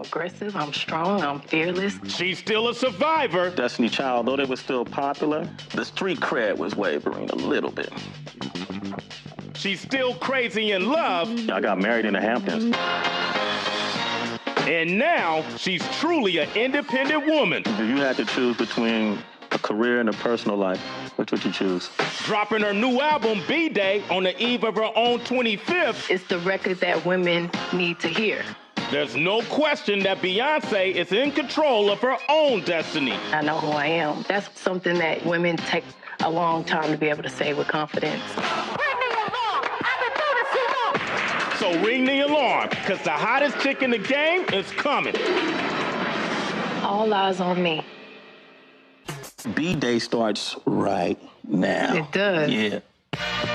Aggressive, I'm strong, I'm fearless. She's still a survivor. Destiny Child, though they were still popular, the street cred was wavering a little bit. She's still crazy in love. I got married in the Hamptons. And now she's truly an independent woman. If you had to choose between a career and a personal life, which would you choose? Dropping her new album, B-Day, on the eve of her own 25th. It's the record that women need to hear. There's no question that Beyoncé is in control of her own destiny. I know who I am. That's something that women take a long time to be able to say with confidence. So ring the alarm, because the hottest chick in the game is coming. All eyes on me. B-Day starts right now. It does. Yeah.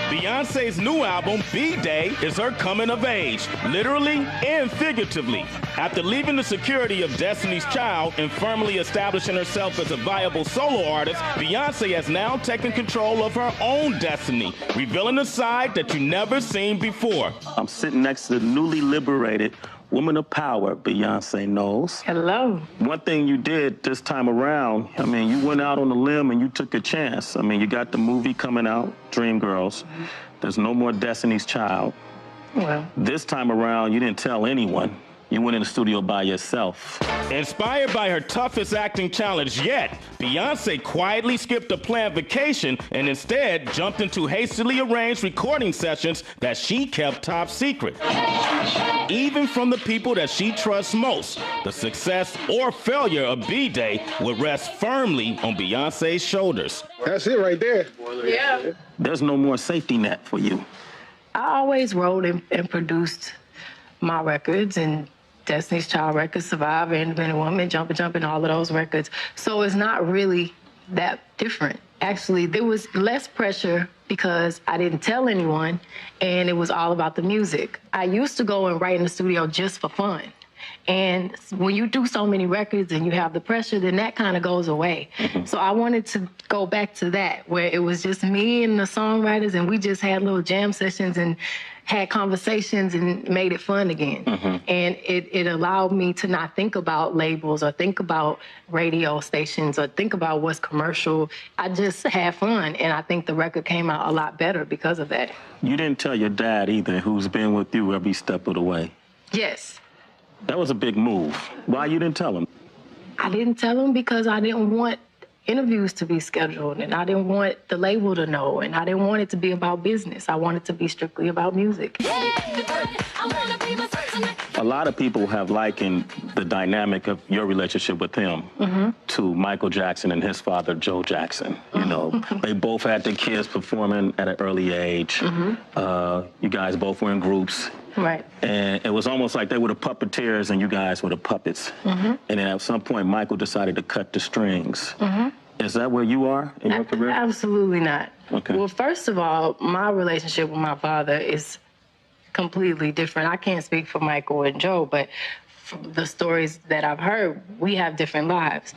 Beyoncé's new album, B-Day, is her coming of age, literally and figuratively. After leaving the security of Destiny's Child and firmly establishing herself as a viable solo artist, Beyoncé has now taken control of her own destiny, revealing a side that you never seen before. I'm sitting next to the newly liberated woman of power, Beyoncé Knowles. Hello. One thing you did this time around, I mean, you went out on a limb and you took a chance. I mean, you got the movie coming out, Dreamgirls. There's no more Destiny's Child. Well. This time around, you didn't tell anyone. You went in the studio by yourself. Inspired by her toughest acting challenge yet, Beyoncé quietly skipped a planned vacation and instead jumped into hastily arranged recording sessions that she kept top secret. Even from the people that she trusts most, the success or failure of B-Day will rest firmly on Beyoncé's shoulders. That's it right there. Yeah. There's no more safety net for you. I always wrote and produced my records, and Destiny's Child records, Survivor, Independent Woman, Jumpin', all of those records. So it's not really that different. Actually, there was less pressure because I didn't tell anyone, and it was all about the music. I used to go and write in the studio just for fun. And when you do so many records and you have the pressure, then that kind of goes away. So I wanted to go back to that, where it was just me and the songwriters, and we just had little jam sessions and had conversations and made it fun again. And it allowed me to not think about labels or think about radio stations or think about what's commercial. I just had fun, and I think the record came out a lot better because of that. You didn't tell your dad either, who's been with you every step of the way. Yes. That was a big move. Why you didn't tell him? I didn't tell him because I didn't want interviews to be scheduled, and I didn't want the label to know, and I didn't want it to be about business. I wanted it to be strictly about music. A lot of people have likened the dynamic of your relationship with him to Michael Jackson and his father, Joe Jackson. You know, they both had their kids performing at an early age. You guys both were in groups. Right. And it was almost like they were the puppeteers and you guys were the puppets. And then at some point, Michael decided to cut the strings. Is that where you are in your career? Absolutely not. Okay. Well, first of all, my relationship with my father is completely different. I can't speak for Michael and Joe, but from the stories that I've heard, we have different lives.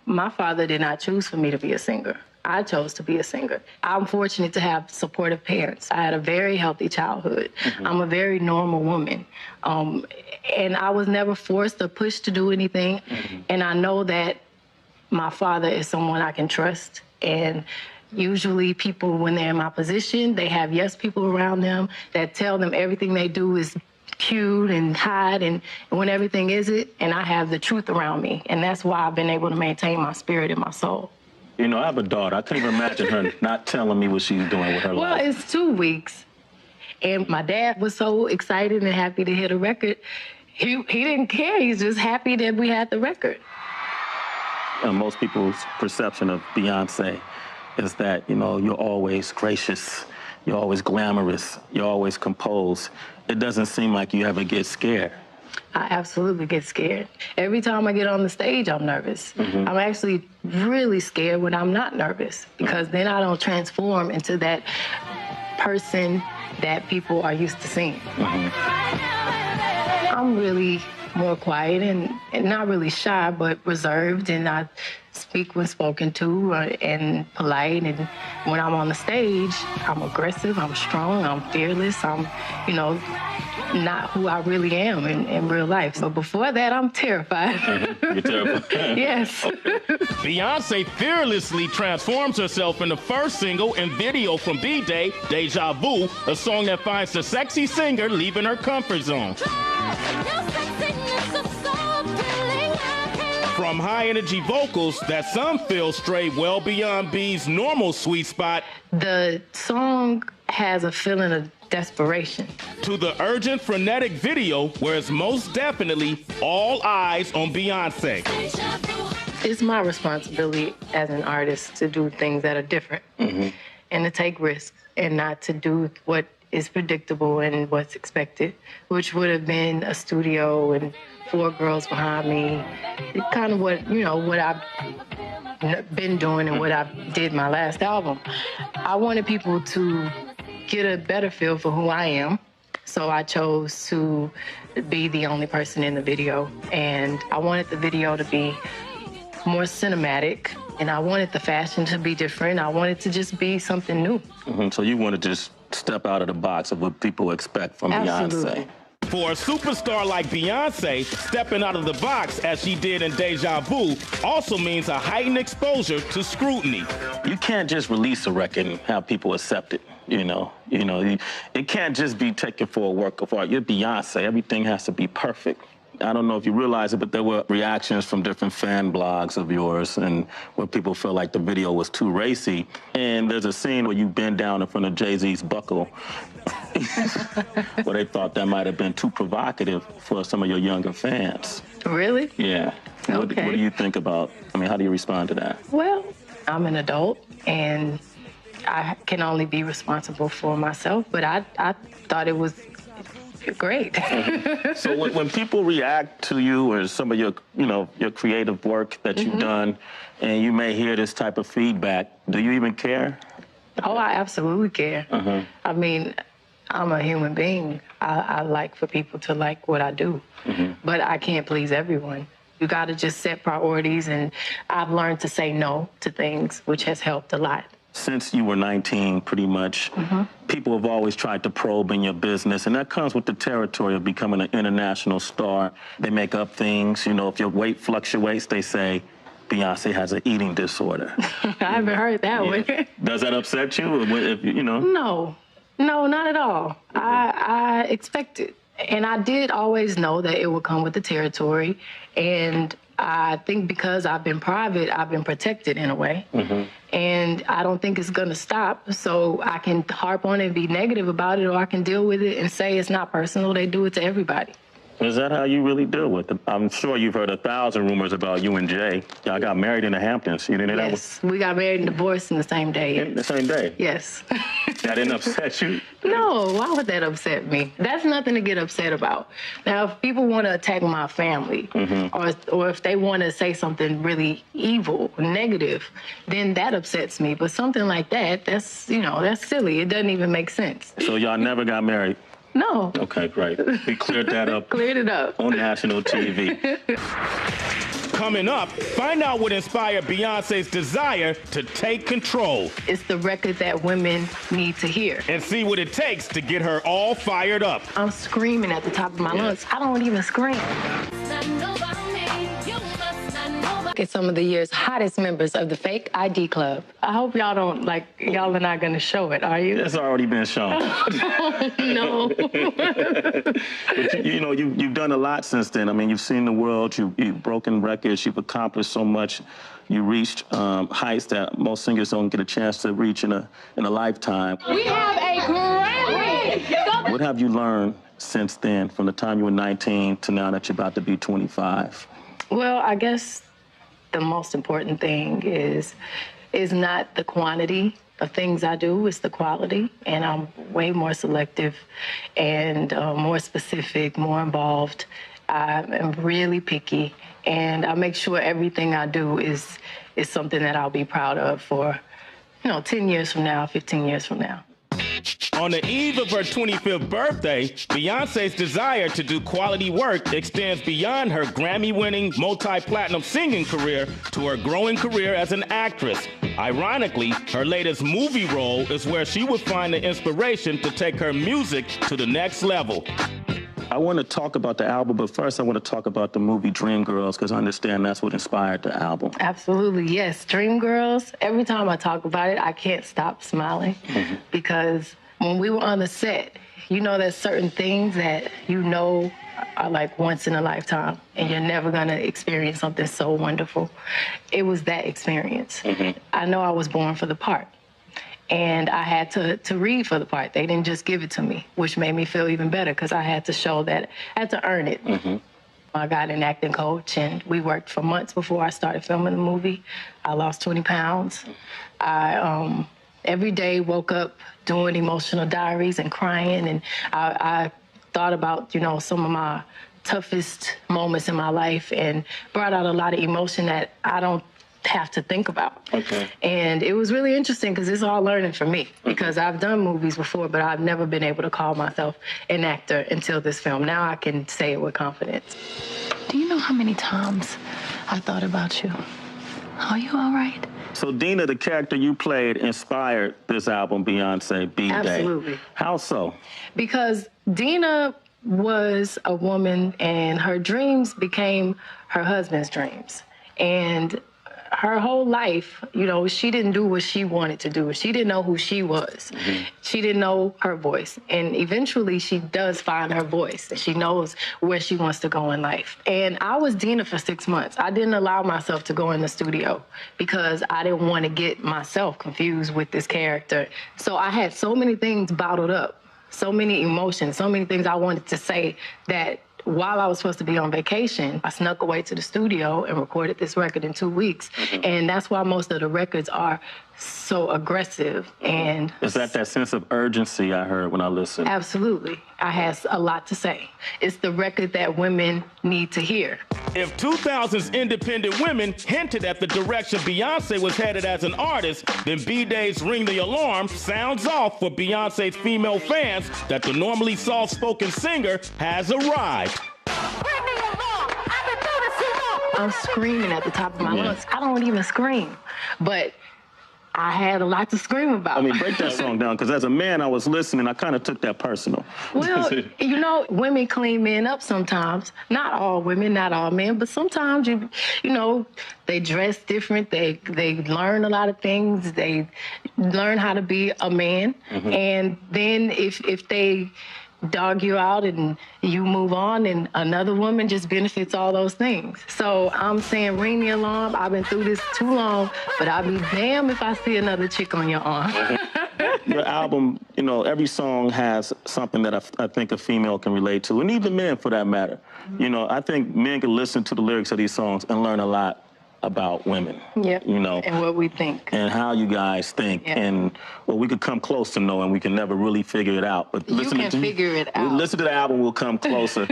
My father did not choose for me to be a singer. I chose to be a singer. I'm fortunate to have supportive parents. I had a very healthy childhood. I'm a very normal woman. And I was never forced or pushed to do anything. And I know that my father is someone I can trust. And usually people, when they're in my position, they have yes people around them that tell them everything they do is cute and hide and when everything isn't. And I have the truth around me. And that's why I've been able to maintain my spirit and my soul. You know, I have a daughter. I can't even imagine her not telling me what she's doing with her life. Well, it's 2 weeks. And my dad was so excited and happy to hear the record. He didn't care. He's just happy that we had the record. Most people's perception of Beyoncé is that, you know, you're always gracious, you're always glamorous, you're always composed. It doesn't seem like you ever get scared. I absolutely get scared. Every time I get on the stage, I'm nervous. I'm actually really scared when I'm not nervous because then I don't transform into that person that people are used to seeing. I'm really more quiet and not really shy, but reserved, and I speak when spoken to and polite. And when I'm on the stage, I'm aggressive, I'm strong, I'm fearless, I'm, you know, not who I really am in real life. So before that, I'm terrified. You're terrified. Yes. Beyoncé fearlessly transforms herself in the first single and video from B-Day, Deja Vu, a song that finds the sexy singer leaving her comfort zone. From high-energy vocals that some feel stray well beyond B's normal sweet spot, the song has a feeling of desperation. To the urgent, frenetic video where it's most definitely all eyes on Beyoncé. It's my responsibility as an artist to do things that are different and to take risks and not to do what is predictable and what's expected, which would have been a studio and 4 girls behind me. It's kind of what I've been doing and what I did my last album. I wanted people to get a better feel for who I am. So I chose to be the only person in the video. And I wanted the video to be more cinematic. And I wanted the fashion to be different. I wanted to just be something new. So you want to just step out of the box of what people expect from Absolutely. Beyonce. For a superstar like Beyoncé, stepping out of the box as she did in Deja Vu also means a heightened exposure to scrutiny. You can't just release a record and have people accept it. It can't just be taken for a work of art. You're Beyonce. Everything has to be perfect. I don't know if you realize it, but there were reactions from different fan blogs of yours and where people felt like the video was too racy. And there's a scene where you bend down in front of Jay-Z's buckle where they thought that might have been too provocative for some of your younger fans. Really? Yeah. Okay. What do you think about, how do you respond to that? Well, I'm an adult and I can only be responsible for myself, but I thought it was great. So when people react to you or some of your creative work that you've done, and you may hear this type of feedback, do you even care? Oh, I absolutely care. I mean, I'm a human being. I like for people to like what I do, but I can't please everyone. You got to just set priorities, and I've learned to say no to things, which has helped a lot. Since you were 19, pretty much, people have always tried to probe in your business, and that comes with the territory of becoming an international star. They make up things, if your weight fluctuates, they say, Beyonce has an eating disorder. I haven't heard that one. Does that upset you? No, not at all. I expect it. And I did always know that it would come with the territory. And I think because I've been private, I've been protected in a way. And I don't think it's going to stop. So I can harp on it and be negative about it, or I can deal with it and say it's not personal. They do it to everybody. Is that how you really deal with it? I'm sure you've heard 1,000 rumors about you and Jay. Y'all got married in the Hamptons. You didn't know Yes, we got married and divorced in the same day. In the same day? Yes. That didn't upset you? No, why would that upset me? That's nothing to get upset about. Now, if people want to attack my family, or if they want to say something really evil, negative, then that upsets me. But something like that, that's silly. It doesn't even make sense. So y'all never got married? No. Okay, great. We cleared that up. Cleared it up. On national TV. Coming up, find out what inspired Beyoncé's desire to take control. It's the record that women need to hear. And see what it takes to get her all fired up. I'm screaming at the top of my lungs. I don't even scream. It's some of the year's hottest members of the Fake ID Club. I hope y'all are not gonna show it, are you? It's already been shown. No. But you've done a lot since then. I mean, you've seen the world, you've broken records, you've accomplished so much. You reached heights that most singers don't get a chance to reach in a lifetime. We have a Grammy! What have you learned since then, from the time you were 19 to now that you're about to be 25? Well, I guess the most important thing is not the quantity of things I do, it's the quality. And I'm way more selective and more specific, more involved. I am really picky, and I make sure everything I do is something that I'll be proud of for, 10 years from now, 15 years from now. On the eve of her 25th birthday, Beyoncé's desire to do quality work extends beyond her Grammy-winning, multi-platinum singing career to her growing career as an actress. Ironically, her latest movie role is where she would find the inspiration to take her music to the next level. I want to talk about the album, but first I want to talk about the movie Dreamgirls, because I understand that's what inspired the album. Absolutely, yes. Dreamgirls, every time I talk about it, I can't stop smiling because when we were on the set, you know there's certain things that you know are like once in a lifetime and you're never gonna experience something so wonderful. It was that experience. I know I was born for the part. And I had to read for the part. They didn't just give it to me, which made me feel even better because I had to show that, I had to earn it. I got an acting coach and we worked for months before I started filming the movie. I lost 20 pounds. I every day woke up doing emotional diaries and crying, and I thought about, you know, some of my toughest moments in my life and brought out a lot of emotion that I don't have to think about. And it was really interesting because it's all learning for me because I've done movies before, but I've never been able to call myself an actor until this film. Now I can say it with confidence. Do you know how many times I thought about you? Are you all right? So Dina, the character you played, inspired this album, Beyoncé, B-Day. Absolutely. How so? Because Dina was a woman and her dreams became her husband's dreams. And her whole life, you know, she didn't do what she wanted to do. She didn't know who she was. She didn't know her voice. And eventually she does find her voice. She knows where she wants to go in life. And I was Dina for 6 months. I didn't allow myself to go in the studio because I didn't want to get myself confused with this character. So I had so many things bottled up, so many emotions, so many things I wanted to say that while I was supposed to be on vacation, I snuck away to the studio and recorded this record in 2 weeks. And that's why most of the records are so aggressive. And is that sense of urgency I heard when I listened? Absolutely. I had a lot to say. It's the record that women need to hear. If 2000's independent women hinted at the direction Beyoncé was headed as an artist, then B-Day's Ring the Alarm sounds off for Beyoncé's female fans that the normally soft-spoken singer has arrived. I'm screaming at the top of my lungs. I don't even scream, but I had a lot to scream about. I mean, break that song down, because as a man, I was listening, I kind of took that personal. Well, you know, women clean men up sometimes. Not all women, not all men, but sometimes, you know, they dress different. They learn a lot of things. They learn how to be a man. And then if they dog you out and you move on, and another woman just benefits all those things. So I'm saying ring the alarm. I've been through this too long, but I'll be damned if I see another chick on your arm. Your album, you know, every song has something that I think a female can relate to, and even men for that matter. You know, I think men can listen to the lyrics of these songs and learn a lot about women. You know, and what we think. And how you guys think. And well, we could come close to knowing, we can never really figure it out. But you can figure it out. Listen to the album, we'll come closer.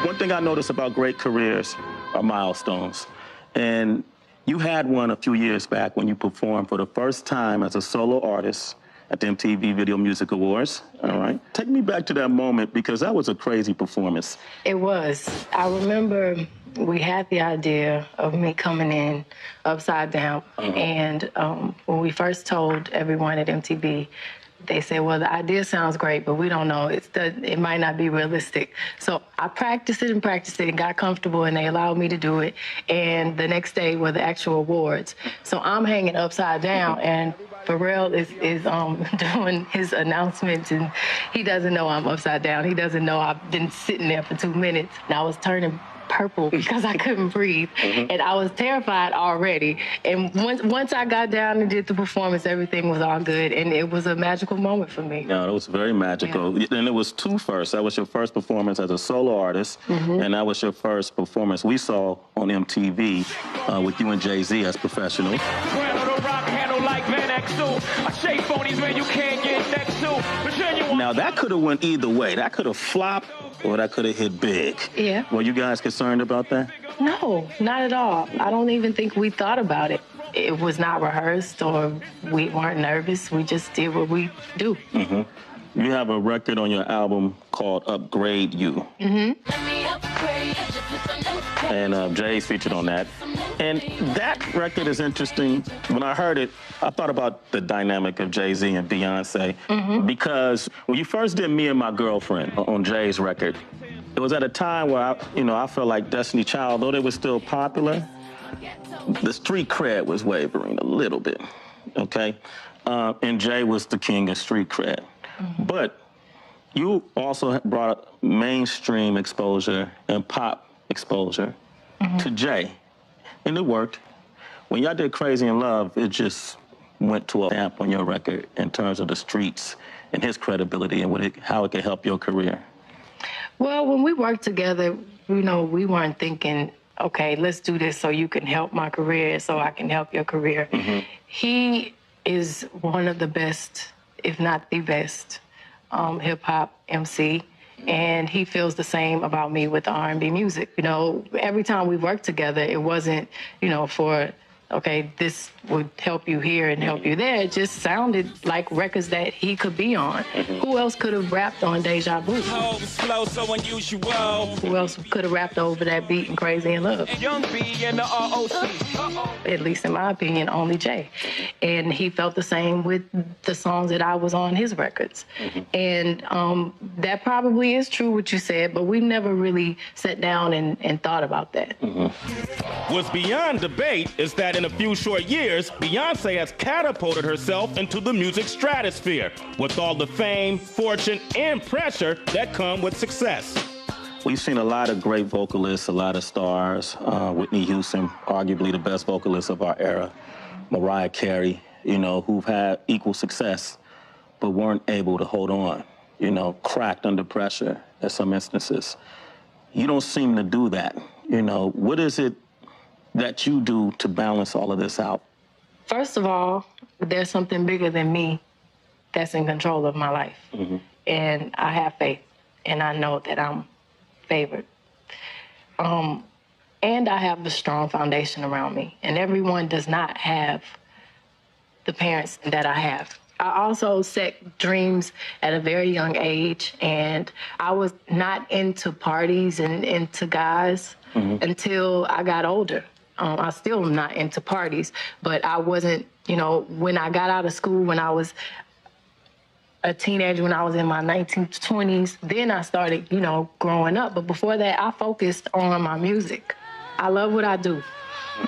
One thing I notice about great careers are milestones. And you had one a few years back when you performed for the first time as a solo artist at the MTV Video Music Awards. All right. Take me back to that moment, because that was a crazy performance. It was. I remember we had the idea of me coming in upside down. And when we first told everyone at MTV, they said, well, the idea sounds great, but we don't know. It might not be realistic. So I practiced it and got comfortable, and they allowed me to do it. And the next day were the actual awards. So I'm hanging upside down, and Pharrell is doing his announcements, and he doesn't know I'm upside down. He doesn't know I've been sitting there for 2 minutes, and I was turning purple because I couldn't breathe. And I was terrified already. And once I got down and did the performance, everything was all good, and it was a magical moment for me. Yeah, it was very magical. And it was two firsts. That was your first performance as a solo artist, and that was your first performance we saw on MTV with you and Jay-Z as professionals. Now, that could have went either way. That could have flopped, or that could have hit big. Yeah. Were you guys concerned about that? No, not at all. I don't even think we thought about it. It was not rehearsed, or we weren't nervous. We just did what we do. You have a record on your album called Upgrade You. And Jay's featured on that. And that record is interesting. When I heard it, I thought about the dynamic of Jay-Z and Beyonce. Because when you first did Me and My Girlfriend on Jay's record, it was at a time where I felt like Destiny Child, though they were still popular, the street cred was wavering a little bit, okay? And Jay was the king of street cred. But you also brought mainstream exposure and pop exposure to Jay, and it worked. When y'all did Crazy in Love, it just went to a stamp on your record in terms of the streets and his credibility and how it could help your career. Well, when we worked together, we weren't thinking, okay, let's do this so you can help my career, so I can help your career. He is one of the best, if not the best, hip-hop MC, and he feels the same about me with R&B music. Every time we worked together, it wasn't, for, okay, this would help you here and help you there. It just sounded like records that he could be on. Who else could have rapped on Deja Vu? Slow, so unusual. Who else could have rapped over that beat in Crazy in Love? Young B and the ROC. At least in my opinion, only Jay. And he felt the same with the songs that I was on his records. And that probably is true what you said, but we never really sat down and thought about that. What's beyond debate is that in a few short years, Beyoncé has catapulted herself into the music stratosphere with all the fame, fortune, and pressure that come with success. We've seen a lot of great vocalists, a lot of stars. Whitney Houston, arguably the best vocalist of our era. Mariah Carey, who've had equal success, but weren't able to hold on, cracked under pressure in some instances. You don't seem to do that. What is it that you do to balance all of this out? First of all, there's something bigger than me that's in control of my life. And I have faith, and I know that I'm favored. And I have a strong foundation around me, and everyone does not have the parents that I have. I also set dreams at a very young age, and I was not into parties and into guys until I got older. I still am not into parties, but I wasn't, when I got out of school, when I was a teenager, when I was in my 19th, 20s, then I started, growing up. But before that, I focused on my music. I love what I do.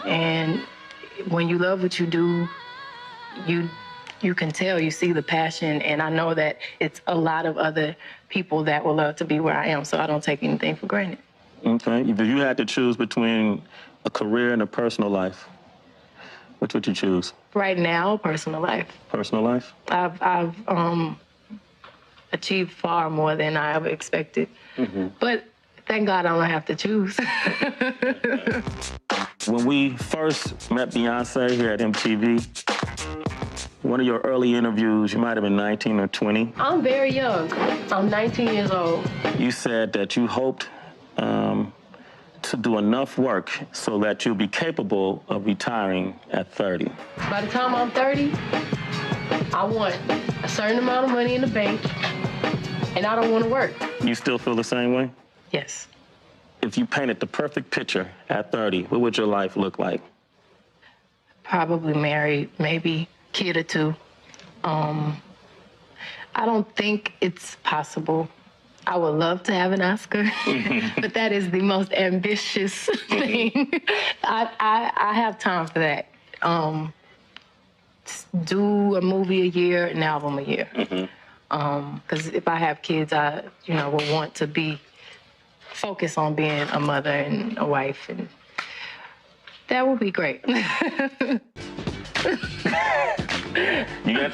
And when you love what you do, you can tell, you see the passion, and I know that it's a lot of other people that will love to be where I am, so I don't take anything for granted. Okay, if you had to choose between a career and a personal life, which would you choose? Right now, personal life. Personal life? I've achieved far more than I ever expected, but thank God I don't have to choose. When we first met Beyonce here at MTV, one of your early interviews, you might have been 19 or 20. I'm very young. I'm 19 years old. You said that you hoped to do enough work so that you'll be capable of retiring at 30. By the time I'm 30, I want a certain amount of money in the bank, and I don't want to work. You still feel the same way? Yes. If you painted the perfect picture at 30, what would your life look like? Probably married, maybe kid or two. I don't think it's possible. I would love to have an Oscar, but that is the most ambitious thing. I have time for that. Do a movie a year, an album a year. Because if I have kids, I will want to be focused on being a mother and a wife, and that would be great.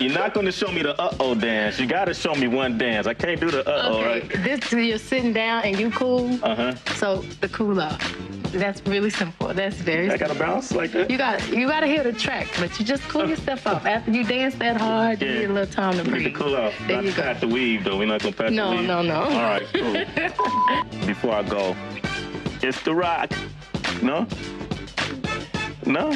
You're not going to show me the uh-oh dance. You got to show me one dance. I can't do the uh-oh, okay. right? This, you're sitting down and you cool. So the cool off. That's really simple. That's very simple. I got to bounce like that? You got to hit a track, but you just cool yourself off. After you dance that hard, you need a little time to breathe. You need to cool off. There not you go. Pat the weave, though. We're not going to pat the weave. No. All right, cool. Before I go, it's The Rock. No? No?